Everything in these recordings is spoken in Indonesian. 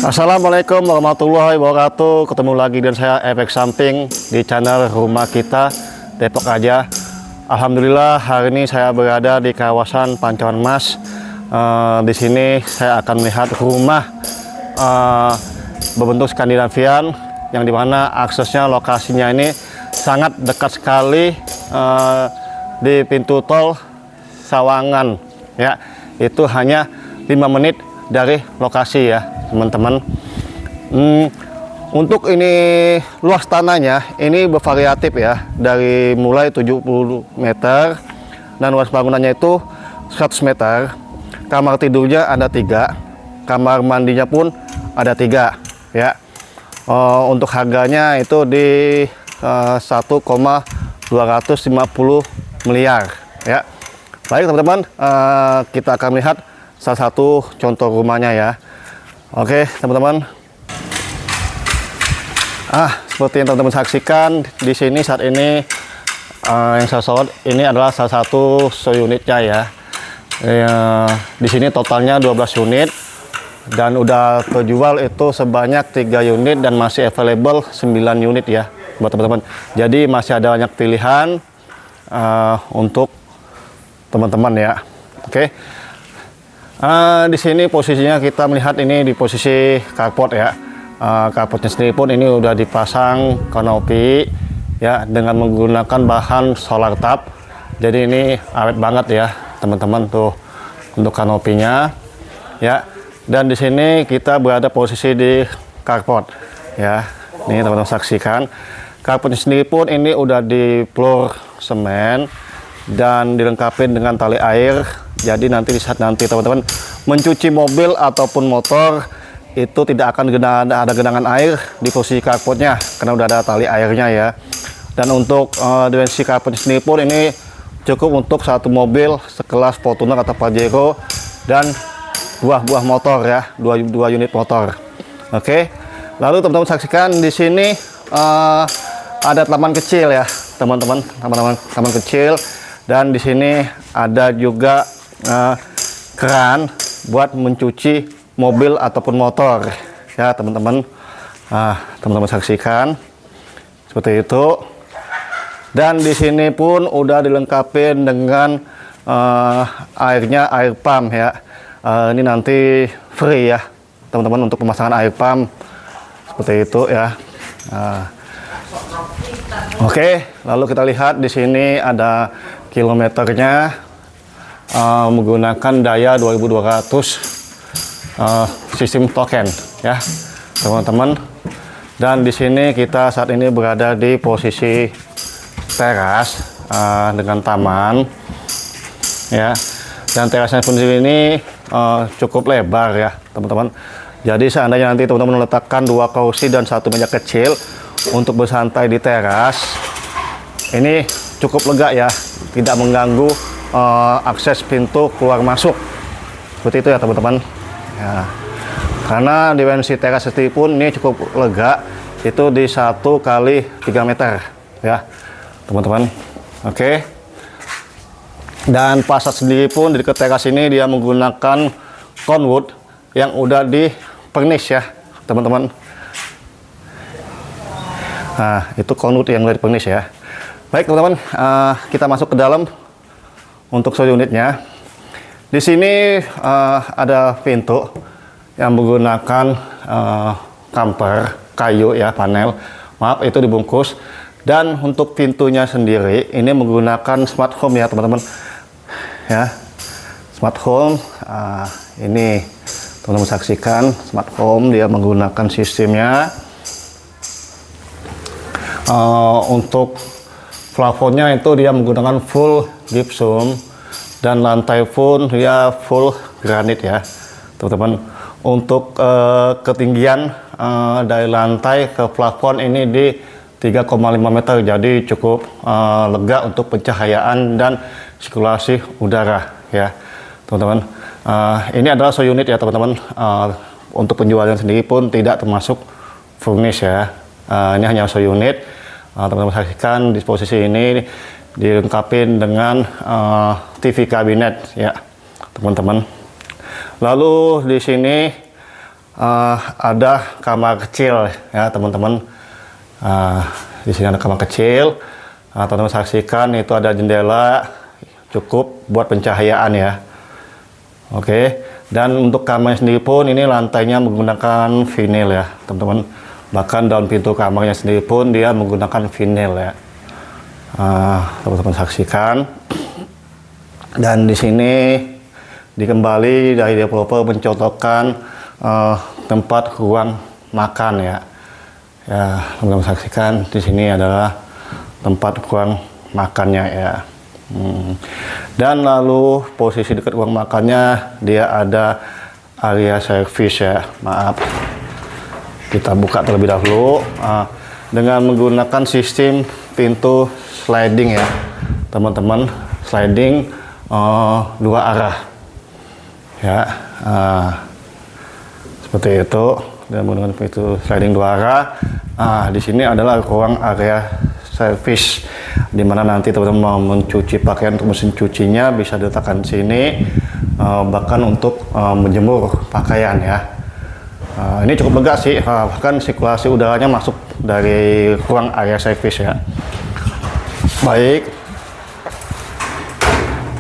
Assalamualaikum warahmatullahi wabarakatuh. Ketemu lagi dengan saya Efek Samping di channel Rumah Kita Depok aja. Alhamdulillah hari ini saya berada di kawasan Pancoran Mas. Di sini saya akan melihat rumah berbentuk Skandinavian yang dimana aksesnya lokasinya ini sangat dekat sekali di pintu tol Sawangan. Ya, itu hanya 5 menit dari lokasi ya teman-teman. Untuk ini luas tanahnya ini bervariatif ya, dari mulai 70 meter dan luas bangunannya itu 100 meter. Kamar tidurnya ada 3, kamar mandinya pun ada 3 ya. Untuk harganya itu di 1,250 miliar ya. Baik teman-teman, kita akan melihat salah satu contoh rumahnya ya. Oke teman-teman, seperti yang teman-teman saksikan di sini saat ini, yang saya shot ini adalah salah satu show unitnya ya. Di sini totalnya 12 unit dan udah terjual itu sebanyak 3 unit dan masih available 9 unit ya buat teman-teman. Jadi masih ada banyak pilihan untuk teman-teman ya. Oke. Di sini posisinya kita melihat ini di posisi carport ya. Carportnya sendiri pun ini udah dipasang kanopi ya dengan menggunakan bahan solar tap. Jadi ini awet banget ya teman-teman tuh untuk kanopinya ya. Dan di sini kita berada posisi di carport ya. Ini teman-teman saksikan. Carportnya sendiri pun ini udah di floor semen dan dilengkapi dengan tali air. Jadi nanti di saat nanti teman-teman mencuci mobil ataupun motor itu tidak akan ada genangan air di posisi carportnya karena udah ada tali airnya ya. Dan untuk dimensi carportnya sendiri pun ini cukup untuk satu mobil sekelas Fortuner atau Pajero dan buah motor ya, dua unit motor. Oke. Lalu teman-teman saksikan di sini ada taman kecil ya teman-teman, taman kecil. Dan di sini ada juga keran buat mencuci mobil ataupun motor ya teman-teman. Teman-teman saksikan seperti itu. Dan di sini pun udah dilengkapi dengan airnya, air pump ya. Ini nanti free ya teman-teman untuk pemasangan air pump seperti itu ya. Oke, lalu kita lihat di sini ada kilometernya menggunakan daya 2200 sistem token ya teman-teman. Dan di sini kita saat ini berada di posisi teras dengan taman ya. Dan terasnya pun ini cukup lebar ya teman-teman. Jadi seandainya nanti teman-teman meletakkan 2 kursi dan 1 meja kecil untuk bersantai di teras, ini cukup lega ya, tidak mengganggu akses pintu keluar masuk seperti itu ya teman-teman ya. Karena dimensi teras sendiri pun ini cukup lega, itu di 1 kali 3 meter ya teman-teman. Oke. Dan fasad sendiri pun di dekat teras ini dia menggunakan conwood yang udah di pernis ya teman-teman. Nah itu conwood yang dari pernis ya. Baik teman-teman, kita masuk ke dalam untuk show unitnya. Di sini ada pintu yang menggunakan kamper kayu ya, panel. Maaf itu dibungkus. Dan untuk pintunya sendiri ini menggunakan smart home ya teman-teman. Ya, smart home. Ini teman-teman saksikan smart home, dia menggunakan sistemnya. Untuk plafonnya itu dia menggunakan full gypsum dan lantai pun dia full granit ya teman-teman. Untuk ketinggian dari lantai ke plafon ini di 3,5 meter, jadi cukup lega untuk pencahayaan dan sirkulasi udara ya teman-teman. Ini adalah show unit ya teman-teman. Untuk penjualan sendiri pun tidak termasuk furnish ya. Ini hanya show unit. Teman-teman saksikan di posisi ini dilengkapi dengan TV kabinet ya teman-teman. Lalu di sini ada kamar kecil ya teman-teman. Di sini ada kamar kecil. Teman-teman saksikan itu ada jendela cukup buat pencahayaan ya. Oke. Dan untuk kamarnya sendiri pun ini lantainya menggunakan vinil ya teman-teman. Bahkan daun pintu kamarnya sendiri pun dia menggunakan vinil ya. Teman-teman saksikan. Dan di sini dikembali dari developer mencontohkan tempat ruang makan ya. Ya, teman-teman saksikan di sini adalah tempat ruang makannya ya. Dan lalu posisi dekat ruang makannya dia ada area service ya. Maaf, kita buka terlebih dahulu dengan menggunakan sistem pintu sliding ya teman-teman. Sliding dua arah ya. Seperti itu, dan menggunakan pintu sliding dua arah. Di sini adalah ruang area service, di mana nanti teman-teman mau mencuci pakaian untuk mesin cucinya bisa diletakkan sini, bahkan untuk menjemur pakaian ya. Ini cukup lega sih, bahkan sirkulasi udaranya masuk dari ruang area service ya. Baik.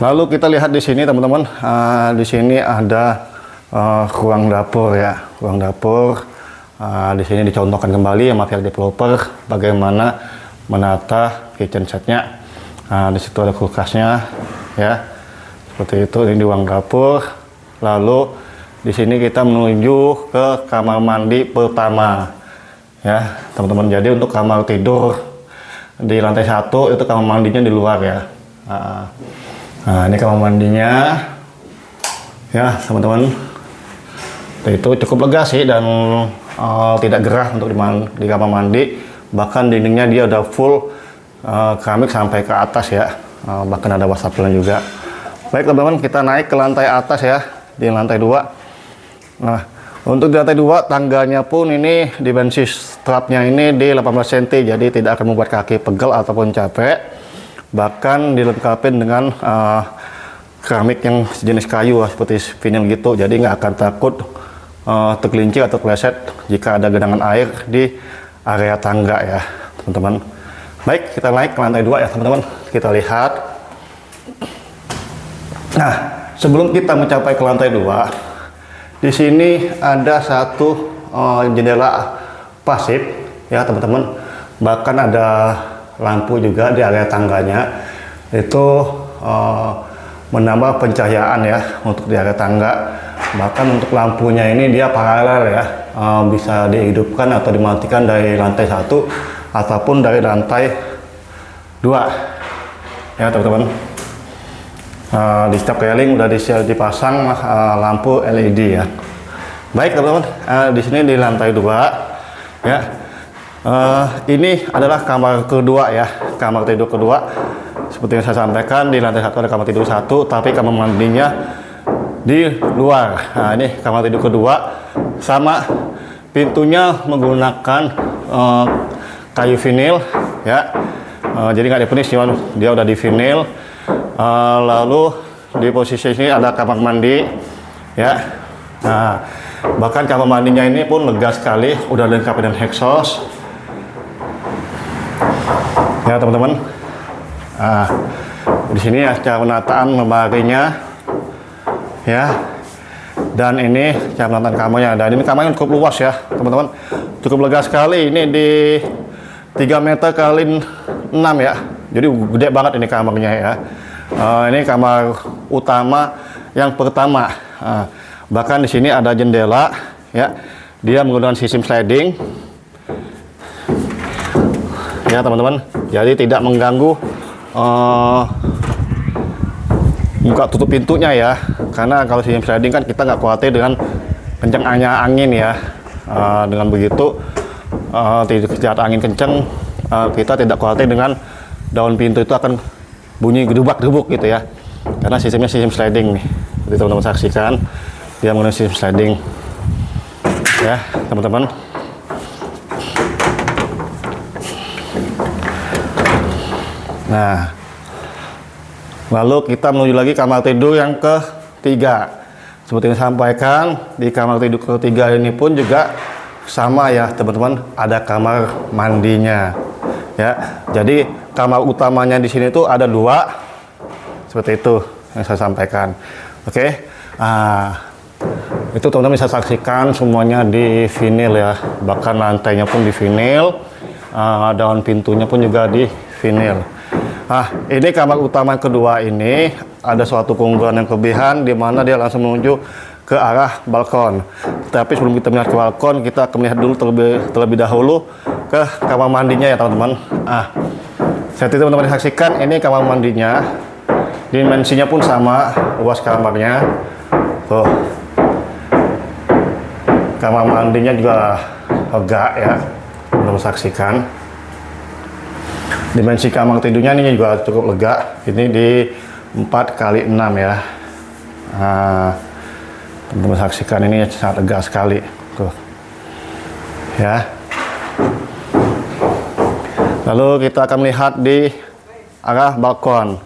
Lalu kita lihat di sini teman-teman, di sini ada ruang dapur ya, ruang dapur. Di sini dicontohkan kembali sama pihak developer bagaimana menata kitchen setnya. Di situ ada kulkasnya ya, seperti itu. Ini di ruang dapur. Lalu di sini kita menuju ke kamar mandi pertama ya teman-teman. Jadi untuk kamar tidur di lantai 1 itu kamar mandinya di luar ya. Ini kamar mandinya ya teman-teman. Itu cukup lega sih dan tidak gerah untuk di kamar mandi. Bahkan dindingnya dia udah full keramik sampai ke atas ya. Bahkan ada wastafelnya juga. Baik teman-teman, kita naik ke lantai atas ya, di lantai 2. Nah, untuk di lantai 2 tangganya pun ini dimensi strapnya ini di 18 cm, jadi tidak akan membuat kaki pegel ataupun capek. Bahkan dilengkapi dengan keramik yang sejenis kayu seperti vinil gitu, jadi nggak akan takut tergelincir atau keleset jika ada genangan air di area tangga ya teman-teman. Baik, kita naik ke lantai 2 ya teman-teman. Kita lihat. Nah, sebelum kita mencapai ke lantai 2, di sini ada satu jendela pasif ya teman-teman. Bahkan ada lampu juga di area tangganya. Itu menambah pencahayaan ya untuk di area tangga. Bahkan untuk lampunya ini dia paralel ya, bisa dihidupkan atau dimatikan dari lantai 1 ataupun dari lantai 2 ya teman-teman. Di setiap railing udah dipasang lampu LED ya. Baik teman-teman, di sini di lantai 2 ya. Ini adalah kamar kedua ya, kamar tidur kedua. Seperti yang saya sampaikan, di lantai 1 ada kamar tidur 1, tapi kamar mandinya di luar. Nah, ini kamar tidur kedua, sama pintunya menggunakan kayu vinil ya. Jadi nggak dipenis, dia udah di vinil. Lalu di posisi ini ada kamar mandi ya. Nah, bahkan kamar mandinya ini pun lega sekali, udah dilengkapi dengan exhaust ya teman-teman. Di sini ya cara penataan lemarinya ya, dan ini cara penataan kamarnya. Dan ini kamarnya cukup luas ya teman-teman, cukup lega sekali. Ini di 3 meter kali 6 ya, jadi gede banget ini kamarnya ya. Ini kamar utama yang pertama. Bahkan di sini ada jendela ya, dia menggunakan sistem sliding ya teman-teman, jadi tidak mengganggu buka tutup pintunya ya. Karena kalau sistem sliding kan kita nggak khawatir dengan kencangnya angin ya. Dengan begitu saat angin kencang, kita tidak khawatir dengan daun pintu itu akan bunyi gedubak-gedubuk gitu ya, karena sistemnya sistem sliding nih. Jadi teman-teman saksikan dia menggunakan sistem sliding ya teman-teman. Nah, lalu kita menuju lagi kamar tidur yang ketiga. Seperti yang disampaikan, di kamar tidur ketiga ini pun juga sama ya teman-teman, ada kamar mandinya ya. Jadi kamar utamanya di sini tuh ada 2, seperti itu yang saya sampaikan. Oke, itu teman-teman bisa saksikan semuanya di vinil ya, bahkan lantainya pun di vinil, daun pintunya pun juga di vinil. Ini kamar utama yang kedua ini ada suatu keunggulan yang kelebihan, di mana dia langsung menuju ke arah balkon. Tapi sebelum kita melihat ke balkon, kita akan melihat dulu terlebih dahulu ke kamar mandinya ya teman-teman. Saat itu teman-teman saksikan, ini kamar mandinya, dimensinya pun sama, luas kamarnya. Tuh, kamar mandinya juga lega ya, teman-teman saksikan. Dimensi kamar tidurnya ini juga cukup lega, ini di 4x6 ya. Teman-teman saksikan, ini sangat lega sekali tuh ya. Lalu kita akan melihat di arah balkon.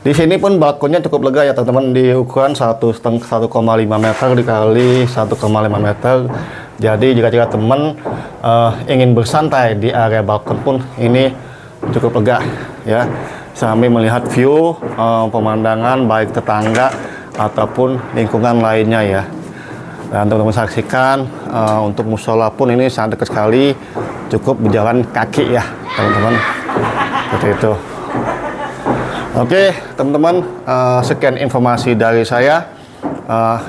Di sini pun balkonnya cukup lega ya teman-teman, di ukuran 1,5 meter dikali 1,5 meter. Jadi jika teman ingin bersantai di area balkon pun ini cukup lega ya, sambil melihat view pemandangan baik tetangga ataupun lingkungan lainnya ya. Dan teman-teman saksikan, untuk musola pun ini sangat dekat sekali, cukup berjalan kaki ya teman-teman, seperti itu. Oke teman-teman, sekian informasi dari saya,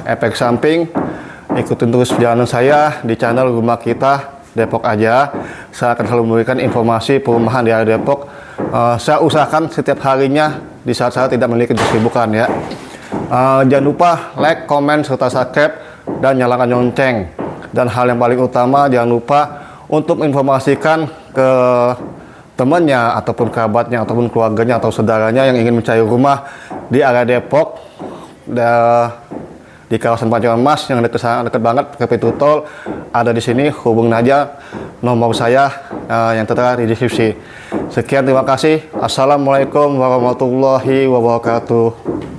efek samping. Ikutin terus perjalanan saya di channel Rumah Kita Depok Aja. Saya akan selalu memberikan informasi perumahan di area Depok. Saya usahakan setiap harinya di saat saya tidak memiliki kesibukan ya. Jangan lupa like, komen, serta subscribe dan nyalakan lonceng. Dan hal yang paling utama, jangan lupa untuk menginformasikan ke temannya ataupun kerabatnya ataupun keluarganya atau saudaranya yang ingin mencari rumah di area Depok, di kawasan Pancoran Mas yang dekat banget ke pintu tol. Ada di sini, hubungin aja nomor saya yang tertera di deskripsi. Sekian, terima kasih. Assalamualaikum warahmatullahi wabarakatuh.